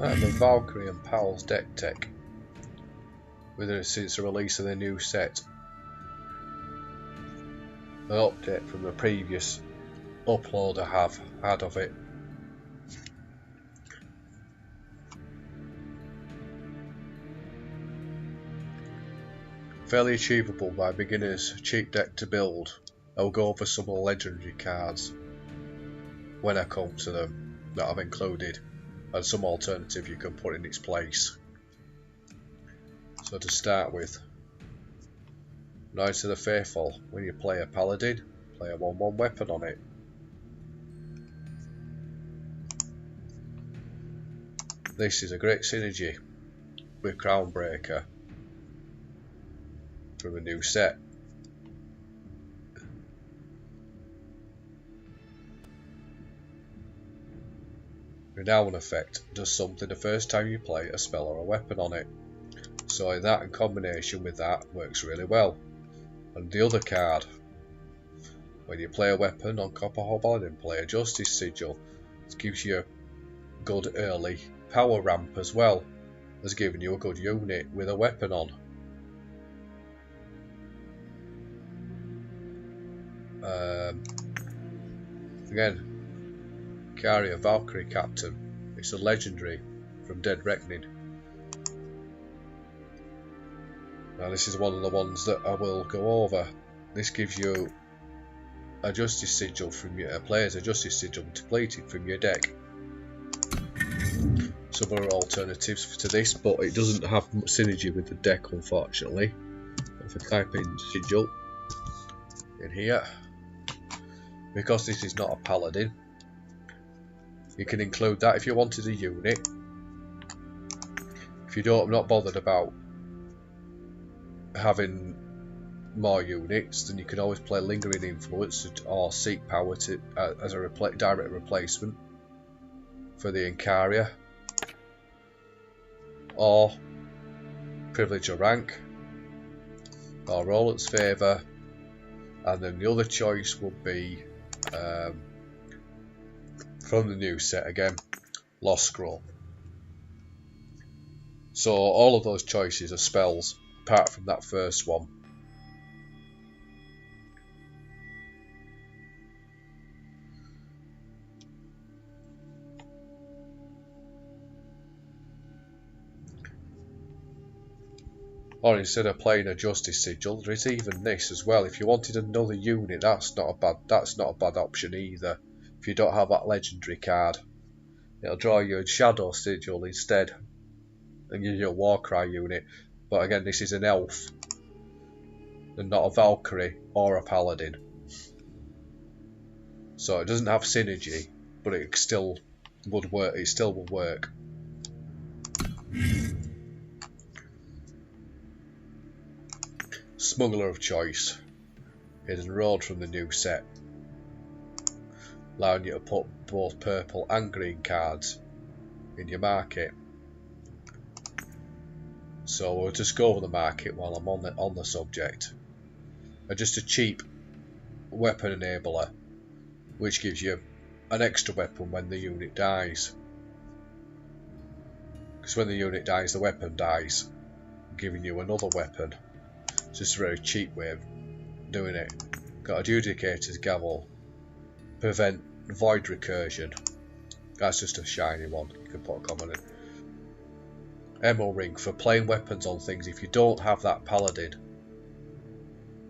I'm a Valkyrie and Pals deck tech. Since the release of the new set. An update from the previous upload I have had of it. Fairly achievable by beginners, cheap deck to build. I'll go over some of the legendary cards when I come to them that I've included, and some alternative you can put in its place. So to start with, Knights of the Faithful. When you play a Paladin, play a 1/1 weapon on it. This is a great synergy with Crownbreaker from a new set. Renown effect does something the first time you play a spell or a weapon on it. So that in combination with that works really well. And the other card, when you play a weapon on Copper Hobgoblin and play a Justice Sigil, it gives you a good early power ramp as well as giving you a good unit with a weapon on. Again, Carrier Valkyrie Captain. It's a legendary from Dead Reckoning. Now this is one of the ones that I will go over. This gives you a Justice Sigil from your players, a Justice Sigil depleted from your deck. Some other alternatives to this, but it doesn't have much synergy with the deck, unfortunately. If I type in Sigil in here, because this is not a Paladin, you can include that if you wanted a unit. If you don't, I'm not bothered about having more units, then you can always play Lingering Influence or Seek Power to, as a direct replacement for the Incaria, or Privilege of Rank, or Roll its Favour, and then the other choice would be from the new set again, Lost Scroll. So all of those choices are spells, apart from that first one. Or instead of playing a Justice Sigil, there is even this as well. If you wanted another unit, that's not a bad option either. If you don't have that legendary card, it'll draw you a Shadow Sigil instead, and give you a Warcry unit. But again, this is an elf, and not a Valkyrie or a Paladin. So it doesn't have synergy, but it still would work. It still will work. Smuggler of Choice. Hidden Road from the new set, allowing you to put both purple and green cards in your market. So we'll just go over the market while I'm on the subject. Just a cheap weapon enabler, which gives you an extra weapon when the unit dies. Because when the unit dies, the weapon dies, giving you another weapon. It's just a very cheap way of doing it. Got Adjudicator's Gavel, prevent void recursion. That's just a shiny one. You can put a common in. Emerald Ring for playing weapons on things if you don't have that Paladin.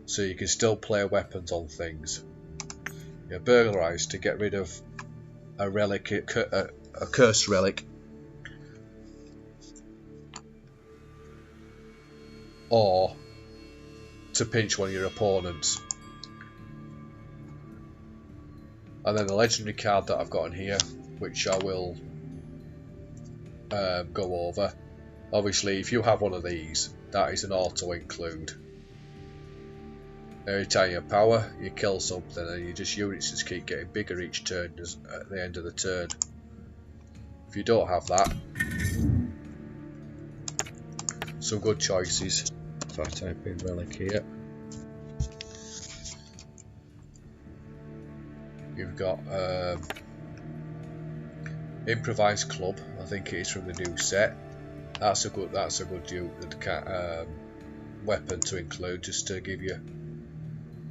So you can still play weapons on things. Yeah, Burglarize to get rid of a relic, a cursed relic. Or to pinch one of your opponents. And then the legendary card that I've got in here, which I will go over. Obviously, if you have one of these, that is an auto include. Every time you power, you kill something, and units just keep getting bigger each turn at the end of the turn. If you don't have that, some good choices. If I type in relic here, you've got Improvised Club, I think it is from the new set. That's a good weapon to include, just to give you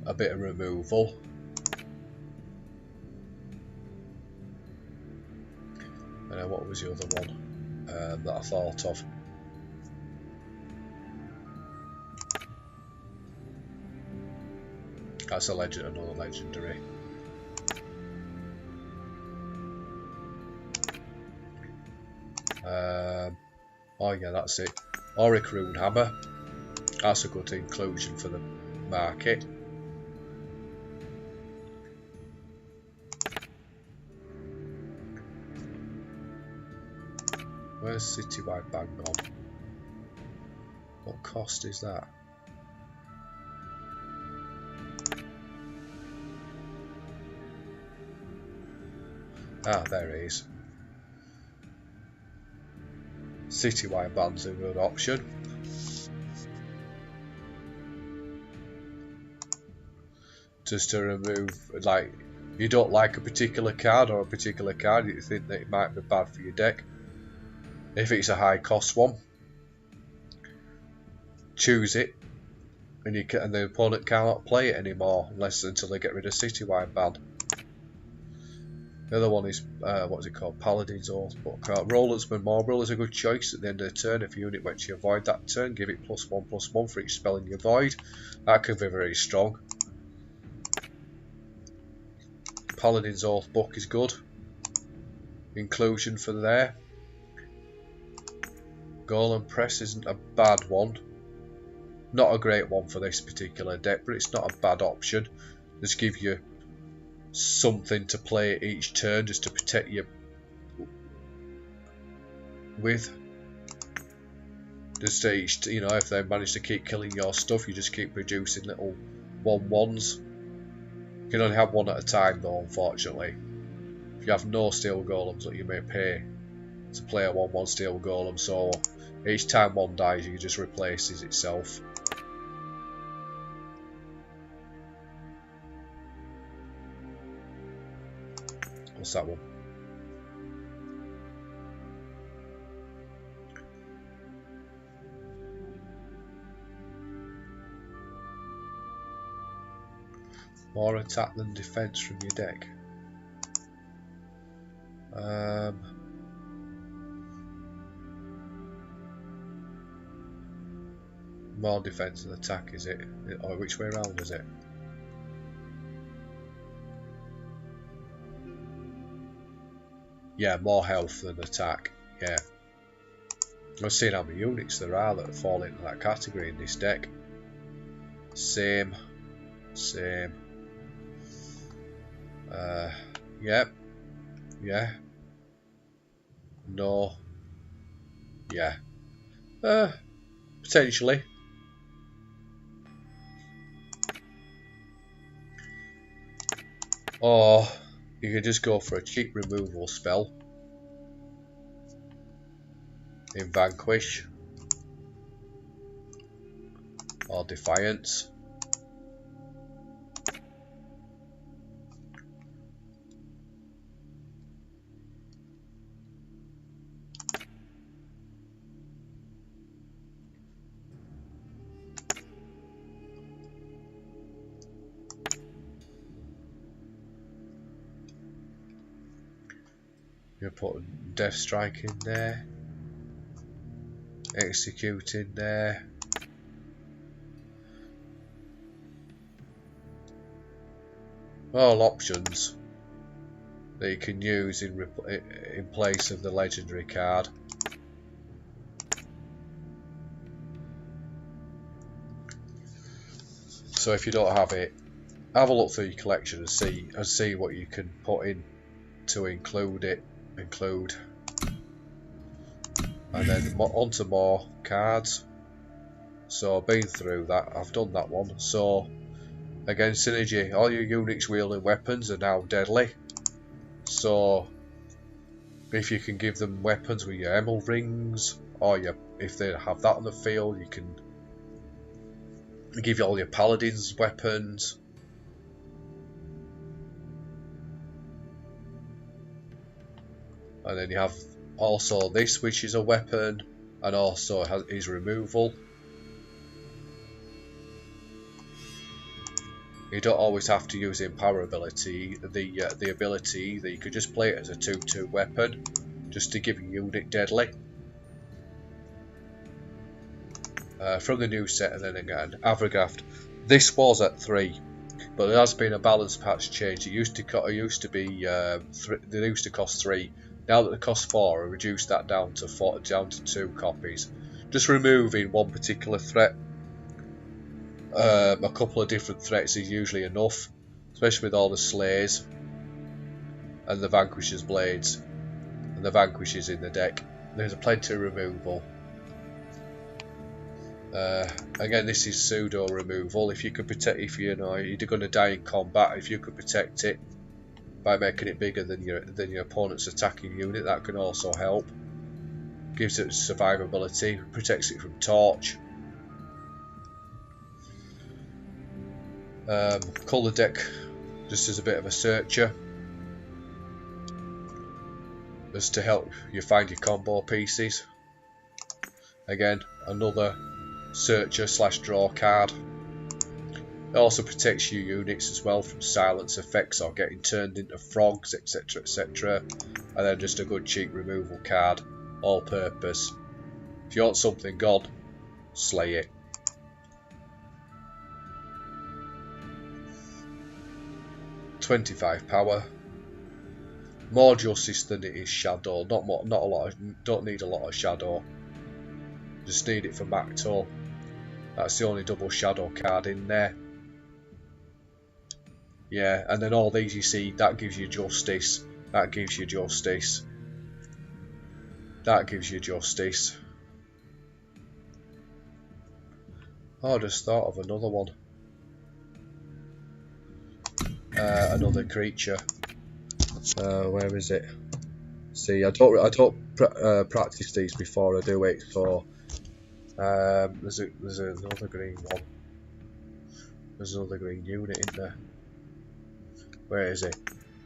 a bit of removal. And then what was the other one that I thought of? That's another legendary. Oh yeah, that's it. Auric Rune Hammer. That's a good inclusion for the market. Where's Citywide Bang gone? What cost is that? Ah, there it is. Citywide Band's a good option. Just to remove, like, you don't like a particular card or a particular card, you think that it might be bad for your deck. If it's a high cost one, choose it, and the opponent cannot play it anymore until they get rid of Citywide Ban. The other one is, what is it called? Paladin's Oath. Rollersman Morbril is a good choice at the end of the turn. If a unit went to your void that turn, give it +1/+1 for each spell in your void. That can be very strong. Paladin's Oath book is good. Inclusion for there. Golem Press isn't a bad one. Not a great one for this particular deck, but it's not a bad option. Just give you something to play each turn, just to protect you with. Just each, you know, if they manage to keep killing your stuff, you just keep producing little 1/1s. You can only have one at a time though, unfortunately. If you have no steel golems, that you may pay to play a 1/1 steel golem, so each time one dies, it just replaces itself. What's that one? More attack than defense from your deck. More defense than attack, is it? Or which way around is it? Yeah, more health than attack. Yeah. I've seen how many units there are that fall into that category in this deck. Same. Yep. Yeah. No. Yeah. Potentially. Or you could just go for a cheap removal spell in Vanquish or Defiance. You put Death Strike in there, Execute in there, all options that you can use in place of the legendary card. So if you don't have it, have a look through your collection and see what you can put in to include, and then onto more cards. So I've been through that, I've done that one. So again, synergy, all your units wielding weapons are now deadly, so if you can give them weapons with your emerald rings, or if they have that on the field, you can give you all your paladins weapons. And then you have Also this, which is a weapon, and also has his removal. You don't always have to use in power ability. The ability that you could just play it as a 2/2 weapon, just to give a unit deadly. From the new set, and then again, Avragraft. This was at 3, but there has been a balance patch change. It used to they used to cost 3. Now that they cost 4, I reduced that down to 2 copies. Just removing one particular threat. A couple of different threats is usually enough, especially with all the slays and the vanquisher's blades and the vanquishers in the deck. There's a plenty of removal. Again, this is pseudo removal. If you could protect, if you're going to die in combat, if you could protect it by making it bigger than your opponent's attacking unit, that can also help. Gives it survivability, protects it from torch. Colour deck just as a bit of a searcher, just to help you find your combo pieces. Again, another searcher / draw card. It also protects your units as well from silence effects or getting turned into frogs, etc, etc. And then just a good cheap removal card, all purpose. If you want something gone, slay it. (25 power). More justice than it is shadow. Not a lot. Don't need a lot of shadow. Just need it for Macto. That's the only double shadow card in there. Yeah, and then all these you see, that gives you justice. That gives you justice. That gives you justice. Oh, I just thought of another one. Another creature. Where is it? See, I don't practice these before I do it. So there's another green one. There's another green unit in there. Where is it?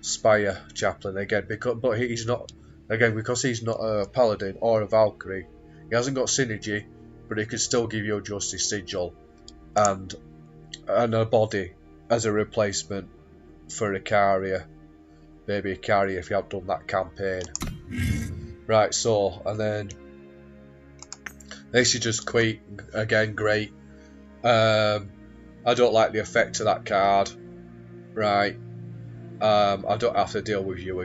Spire Chaplain again, but he's not because he's not a paladin or a Valkyrie. He hasn't got synergy, but he can still give you a Justice Sigil and a body as a replacement for a carrier. Maybe a carrier if you have done that campaign. Right, so, and then this is just quick, again, great. I don't like the effect of that card. Right, I don't have to deal with you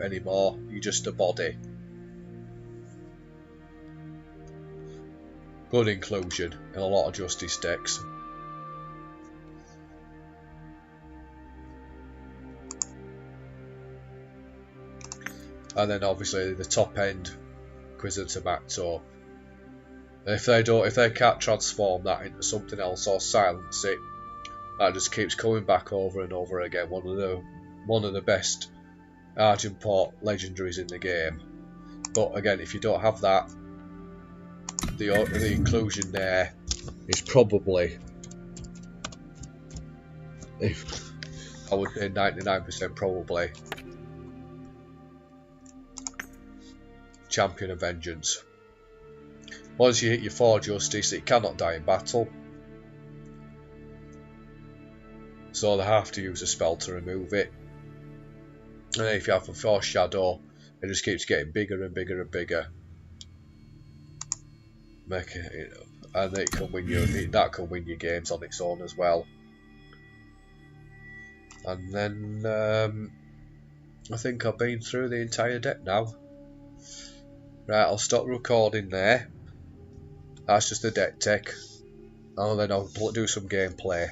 anymore. You're just a body. Good inclusion in a lot of Justice decks. And then obviously the top end Inquisitor Macto. If they can't transform that into something else or silence it, that just keeps coming back over and over again. One of the best Argenport legendaries in the game. But again, if you don't have that, the inclusion there is probably, if I would say 99% probably, Champion of Vengeance. Once you hit your 4 Justice, it cannot die in battle, so they have to use a spell to remove it. And then if you have a 4 Shadow, it just keeps getting bigger and bigger and bigger. And it can win that can win your games on its own as well. And then I think I've been through the entire deck now. Right, I'll stop recording there. That's just the deck tech. And then I'll do some gameplay.